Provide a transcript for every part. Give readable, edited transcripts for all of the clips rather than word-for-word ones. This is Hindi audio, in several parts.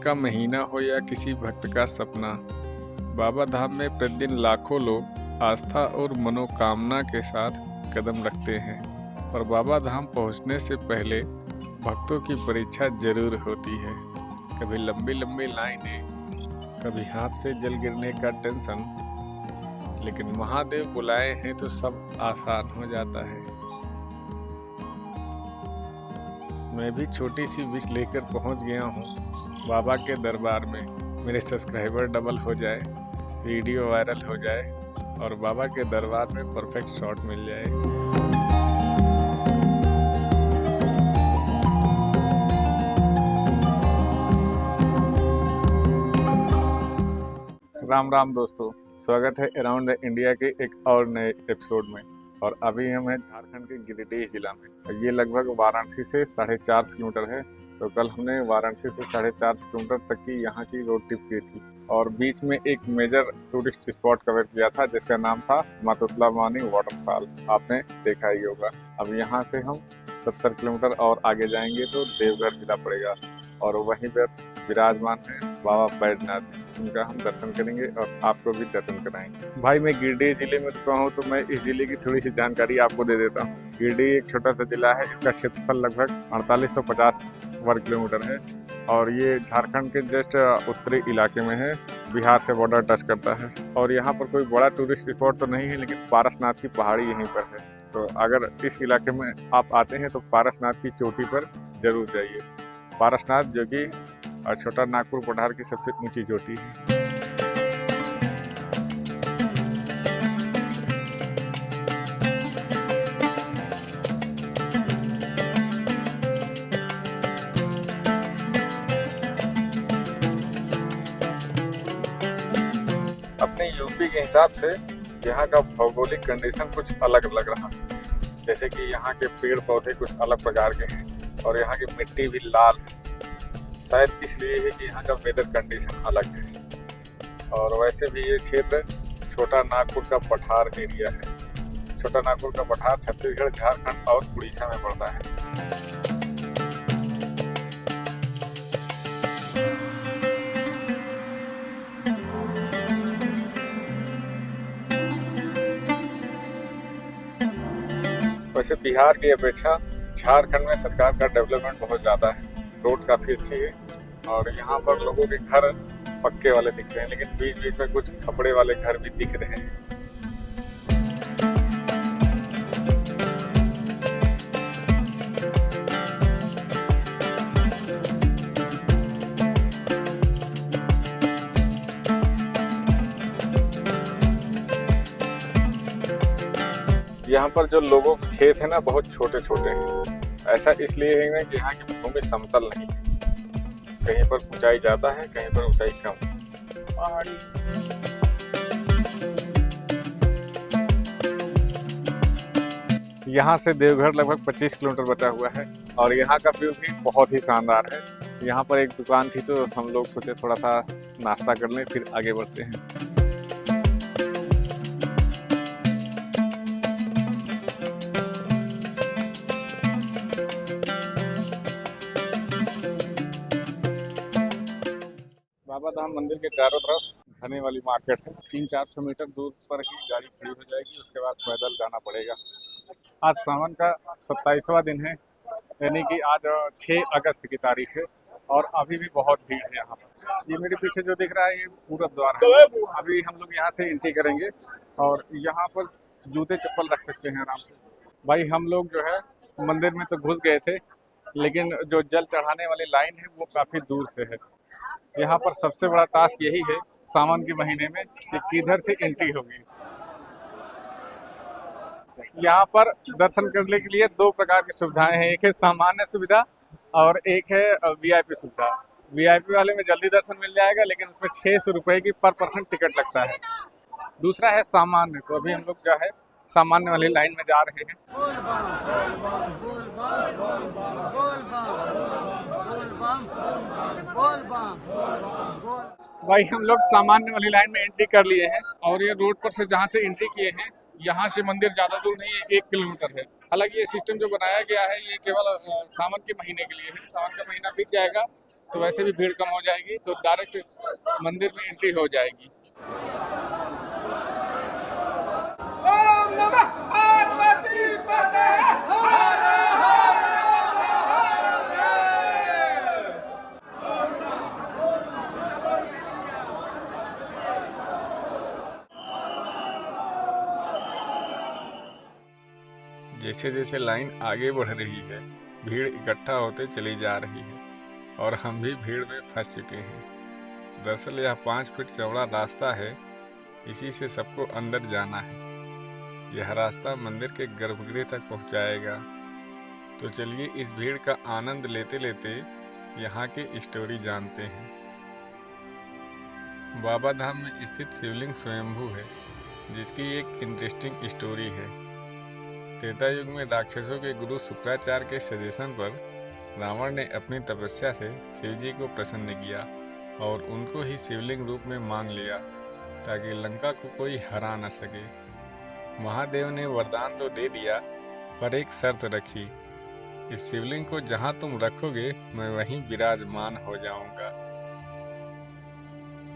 का महीना हो या किसी भक्त का सपना, बाबा धाम में प्रतिदिन लाखों लोग आस्था और मनोकामना के साथ कदम रखते हैं। और बाबा धाम पहुंचने से पहले भक्तों की परीक्षा जरूर होती है। कभी लंबी लंबी लाइनें, कभी हाथ से जल गिरने का टेंशन, लेकिन महादेव बुलाए हैं तो सब आसान हो जाता है। मैं भी छोटी सी विश लेकर पहुंच गया हूं बाबा के दरबार में। मेरे सब्सक्राइबर डबल हो जाए, वीडियो वायरल हो जाए और बाबा के दरबार में परफेक्ट शॉट मिल जाए। राम राम दोस्तों, स्वागत है अराउंड द इंडिया के एक और नए एपिसोड में। और अभी हम हैं झारखंड के गिरिडीह जिला में। ये लगभग वाराणसी से 4.5 किलोमीटर है। तो कल हमने वाराणसी से 4.5 किलोमीटर तक की यहाँ की रोड ट्रिप की थी और बीच में एक मेजर टूरिस्ट स्पॉट कवर किया था जिसका नाम था मातुतला मानी वाटरफॉल। आपने देखा ही होगा। अब यहाँ से हम 70 किलोमीटर और आगे जाएंगे तो देवघर जिला पड़ेगा और वहीं पर विराजमान है बाबा बैद्यनाथ, उनका हम दर्शन करेंगे और आपको भी दर्शन कराएंगे। भाई मैं गिरिडीह जिले में रुका हूँ तो मैं इस जिले की थोड़ी सी जानकारी आपको दे देता हूँ। गिरिडीह एक छोटा सा जिला है, इसका क्षेत्रफल लगभग 4850 वर्ग किलोमीटर है और ये झारखंड के जस्ट उत्तरी इलाके में है, बिहार से बॉर्डर टच करता है। और यहाँ पर कोई बड़ा टूरिस्ट स्पॉट तो नहीं है, लेकिन पारसनाथ की पहाड़ी यहीं पर है। तो अगर इस इलाके में आप आते हैं तो पारसनाथ की चोटी पर जरूर जाइए। पारसनाथ जो कि छोटा नागपुर पठार की सबसे ऊंची चोटी है। अपने यूपी के हिसाब से यहाँ का भौगोलिक कंडीशन कुछ अलग लग रहा है। जैसे कि यहाँ के पेड़ पौधे कुछ अलग प्रकार के हैं और यहाँ की मिट्टी भी लाल है। शायद इसलिए है कि यहाँ का वेदर कंडीशन अलग है। और वैसे भी ये क्षेत्र छोटा नागपुर का पठार एरिया है। छोटा नागपुर का पठार छत्तीसगढ़, झारखंड और उड़ीसा में पड़ता है। वैसे बिहार की अपेक्षा झारखंड में सरकार का डेवलपमेंट बहुत ज़्यादा है। रोड काफ़ी अच्छी है और यहाँ पर लोगों के घर पक्के वाले दिख रहे हैं, लेकिन बीच बीच में कुछ खपड़े वाले घर भी दिख रहे हैं। यहाँ पर जो लोगों के खेत है ना, बहुत छोटे छोटे हैं। ऐसा इसलिए है कि यहाँ की भूमि समतल नहीं है, कहीं पर ऊंचाई ज़्यादा है, कहीं पर ऊंचाई कम। पहाड़ी यहाँ से देवघर लगभग 25 किलोमीटर बचा हुआ है और यहाँ का व्यू भी बहुत ही शानदार है। यहाँ पर एक दुकान थी तो हम लोग सोचे थोड़ा सा नाश्ता कर लें, फिर आगे बढ़ते हैं। बाबा धाम मंदिर के चारों तरफ घने वाली मार्केट है। 300-400 मीटर दूर पर ही गाड़ी खड़ी हो जाएगी, उसके बाद पैदल जाना पड़ेगा। आज सावन का 27वां दिन है, यानी कि आज 6 अगस्त की तारीख है और अभी भी बहुत भीड़ है यहाँ पर। ये मेरे पीछे जो दिख रहा है ये पूरब द्वार है। अभी हम लोग यहाँ से एंट्री करेंगे और यहाँ पर जूते चप्पल रख सकते हैं आराम से। भाई हम लोग जो है मंदिर में तो घुस गए थे, लेकिन जो जल चढ़ाने वाली लाइन है वो काफ़ी दूर से है। यहाँ पर सबसे बड़ा टास्क यही है सावन के महीने में कि किधर से एंट्री होगी। यहाँ पर दर्शन करने के लिए 2 प्रकार की सुविधाएं हैं। एक है सामान्य सुविधा और एक है वीआईपी सुविधा। वीआईपी वाले में जल्दी दर्शन मिल जाएगा, लेकिन उसमें 600 रुपए की पर पर्सन टिकट लगता है। दूसरा है सामान्य, तो अभी हम लोग जो है सामान्य वाली लाइन में जा रहे हैं। भाई हम लोग सामान्य वाली लाइन में एंट्री कर लिए हैं और ये रोड पर से जहाँ से एंट्री किए हैं यहाँ से मंदिर ज़्यादा दूर नहीं है, 1 किलोमीटर है। हालांकि ये सिस्टम जो बनाया गया है ये केवल सावन के महीने के लिए है। सावन का महीना बीत जाएगा तो वैसे भी भीड़ कम हो जाएगी, तो डायरेक्ट मंदिर में एंट्री हो जाएगी। ओम नमः पार्वती पते हर हर जैसे जैसे लाइन आगे बढ़ रही है, भीड़ इकट्ठा होते चली जा रही है और हम भी भीड़ में फंस चुके हैं। दरअसल यह 5 फीट चौड़ा रास्ता है, इसी से सबको अंदर जाना है। यह रास्ता मंदिर के गर्भगृह तक पहुंचाएगा। तो चलिए इस भीड़ का आनंद लेते लेते यहाँ की स्टोरी जानते हैं। बाबा धाम में स्थित शिवलिंग स्वयंभू है, जिसकी एक इंटरेस्टिंग स्टोरी है। त्रेता युग में राक्षसों के गुरु शुक्राचार्य के सजेशन पर रावण ने अपनी तपस्या से शिव जी को प्रसन्न किया और उनको ही शिवलिंग रूप में मान लिया, ताकि लंका को कोई हरा न सके। महादेव ने वरदान तो दे दिया, पर एक शर्त रखी, इस शिवलिंग को जहां तुम रखोगे मैं वहीं विराजमान हो जाऊंगा।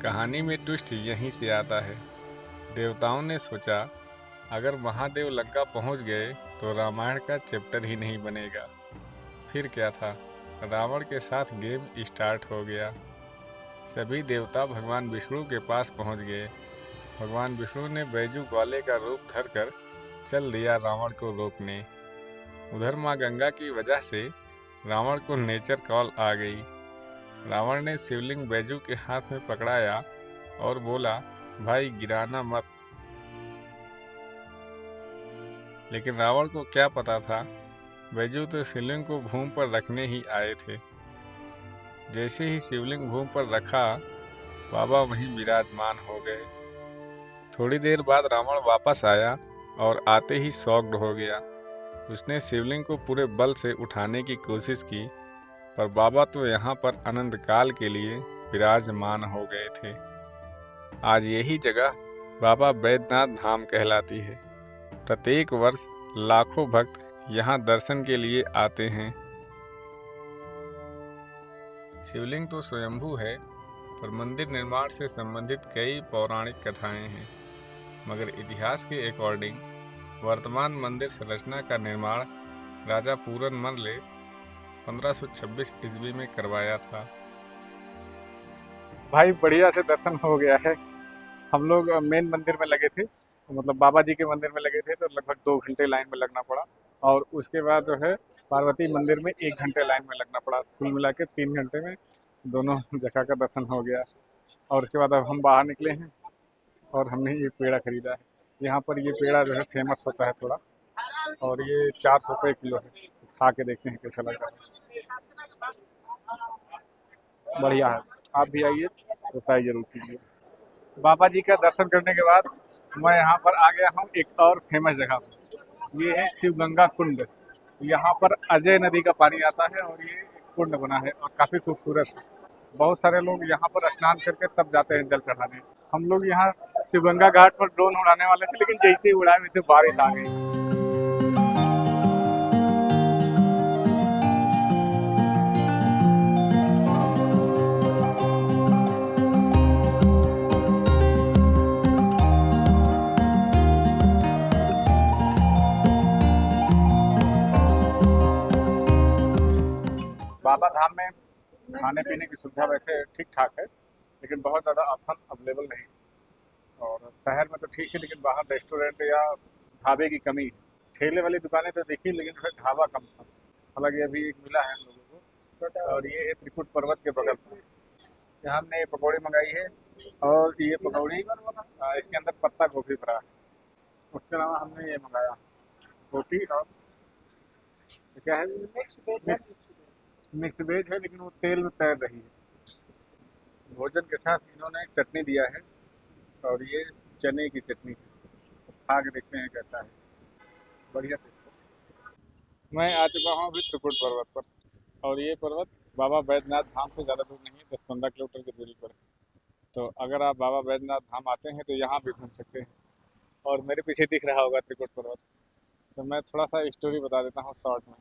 कहानी में ट्विस्ट यहीं से आता है। देवताओं ने सोचा, अगर महादेव लंका पहुंच गए तो रामायण का चैप्टर ही नहीं बनेगा। फिर क्या था, रावण के साथ गेम स्टार्ट हो गया। सभी देवता भगवान विष्णु के पास पहुंच गए। भगवान विष्णु ने बैजू ग्वाले का रूप धरकर चल दिया रावण को रोकने। उधर माँ गंगा की वजह से रावण को नेचर कॉल आ गई। रावण ने शिवलिंग बैजू के हाथ में पकड़ाया और बोला, भाई गिराना मत। लेकिन रावण को क्या पता था, बैजू तो शिवलिंग को भूमि पर रखने ही आए थे। जैसे ही शिवलिंग भूमि पर रखा, बाबा वहीं विराजमान हो गए। थोड़ी देर बाद रावण वापस आया और आते ही शॉक्ड हो गया। उसने शिवलिंग को पूरे बल से उठाने की कोशिश की, पर बाबा तो यहाँ पर अनंत काल के लिए विराजमान हो गए थे। आज यही जगह बाबा बैद्यनाथ धाम कहलाती है। प्रत्येक वर्ष लाखों भक्त यहाँ दर्शन के लिए आते हैं। शिवलिंग तो स्वयंभू है, पर मंदिर निर्माण से संबंधित कई पौराणिक कथाएं हैं। मगर इतिहास के अकॉर्डिंग वर्तमान मंदिर संरचना का निर्माण राजा पूरन मल ने 1526 ईस्वी में करवाया था। भाई बढ़िया से दर्शन हो गया है। हम लोग मेन मंदिर में लगे थे, मतलब बाबा जी के मंदिर में लगे थे, तो लगभग 2 घंटे लाइन में लगना पड़ा। और उसके बाद जो है पार्वती मंदिर में 1 घंटे लाइन में लगना पड़ा। कुल मिला के 3 घंटे में दोनों जगह का दर्शन हो गया। और उसके बाद अब हम बाहर निकले हैं और हमने ये पेड़ा खरीदा है। यहाँ पर ये पेड़ा जो है फेमस होता है थोड़ा, और ये 400 रुपये किलो है। तो खा के देखते हैं कैसा लग रहा है। बढ़िया है, आप भी आइए तो ट्राई जरूर कीजिए। बाबा जी का दर्शन करने के बाद मैं यहाँ पर आ गया हूँ एक और फेमस जगह पर। ये है शिवगंगा कुंड। यहाँ पर अजय नदी का पानी आता है और ये कुंड बना है और काफ़ी खूबसूरत है। बहुत सारे लोग यहाँ पर स्नान करके तब जाते हैं जल चढ़ाने। हम लोग यहाँ शिवगंगा घाट पर ड्रोन उड़ाने वाले थे, लेकिन जैसे ही उड़ाए वैसे बारिश आ गई। बाबा धाम में खाने पीने की सुविधा वैसे ठीक ठाक है, लेकिन बहुत ज़्यादा ऑप्शन अवेलेबल नहीं। और शहर में तो ठीक है, लेकिन बाहर रेस्टोरेंट या ढाबे की कमी है। ठेले वाली दुकानें तो देखी, लेकिन फिर ढाबा कम था। हालांकि अभी एक मिला है हम लोगों को, और ये है त्रिकुट पर्वत के बगल में। यहाँ हमने ये पकौड़ी मंगाई है, और ये पकौड़ी इसके अंदर पत्ता गोभी भरा है। उसके अलावा हमने ये मंगाया रोटी, और क्या है, मिक्स वेज है, लेकिन वो तेल में तैर रही है। भोजन के साथ इन्होंने एक चटनी दिया है, और ये चने की चटनी है। तो खा के देखते हैं कैसा है। बढ़िया टेस्ट। मैं आ चुका हूँ अभी त्रिकुट पर्वत पर, और ये पर्वत बाबा बैद्यनाथ धाम से ज़्यादा दूर नहीं है, 10-15 किलोमीटर की दूरी पर है। तो अगर आप बाबा बैद्यनाथ धाम आते हैं तो यहाँ भी घूम सकते हैं। और मेरे पीछे दिख रहा होगा त्रिकुट पर्वत। तो मैं थोड़ा सा स्टोरी बता देता हूँ शॉर्ट में।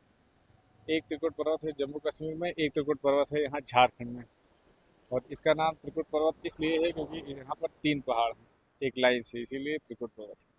एक त्रिकुट पर्वत है जम्मू कश्मीर में, एक त्रिकुट पर्वत है यहाँ झारखंड में। और इसका नाम त्रिकुट पर्वत इसलिए है क्योंकि यहाँ पर 3 पहाड़ हैं एक लाइन से, इसीलिए त्रिकुट पर्वत है।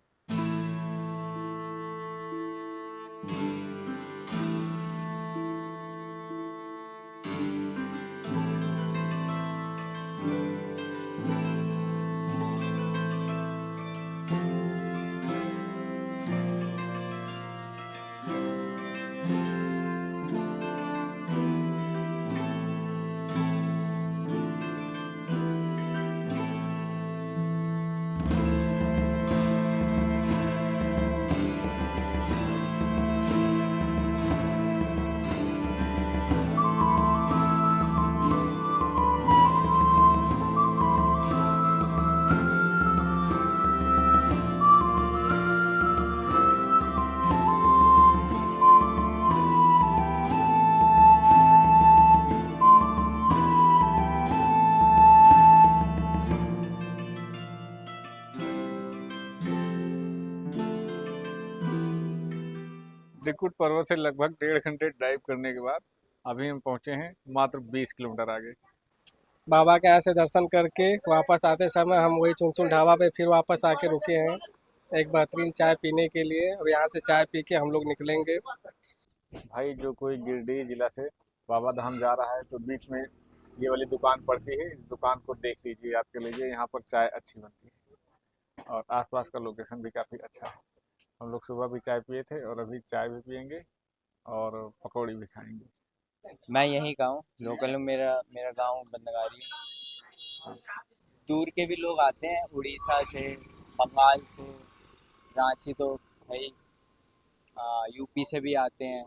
त्रिकुट पर्वत से लगभग 1.5 घंटे ड्राइव करने के बाद अभी हम पहुंचे हैं मात्र 20 किलोमीटर आगे। बाबा के यहाँ से दर्शन करके वापस आते समय हम वही चुनचुन ढाबा पे फिर वापस आके रुके हैं एक बेहतरीन चाय पीने के लिए। और यहाँ से चाय पी के हम लोग निकलेंगे। भाई जो कोई गिरिडीह जिला से बाबा धाम जा रहा है तो बीच में ये वाली दुकान पड़ती है, इस दुकान को देख लीजिए, याद कर लीजिए, यहाँ पर चाय अच्छी बनती है और आसपास का लोकेशन भी काफ़ी अच्छा है। हम लोग सुबह भी चाय पिए थे और अभी चाय भी पियेंगे और पकौड़ी भी खाएंगे। मैं यहीं का हूँ, लोकल हूँ। मेरा मेरा गांव बंदगारी है। दूर के भी लोग आते हैं, उड़ीसा से, बंगाल से, रांची तो भाई, यूपी से भी आते हैं।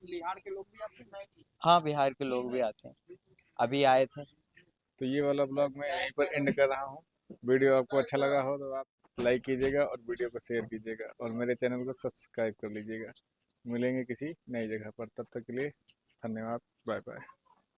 बिहार के लोग भी आते हैं। हाँ, बिहार के लोग भी आते हैं, अभी आए थे। तो ये वाला ब्लॉग मैं यहीं पर एंड कर रहा हूँ। वीडियो आपको अच्छा लगा हो तो आप लाइक कीजिएगा और वीडियो को शेयर कीजिएगा और मेरे चैनल को सब्सक्राइब कर लीजिएगा। मिलेंगे किसी नई जगह पर, तब तक के लिए धन्यवाद, बाय बाय।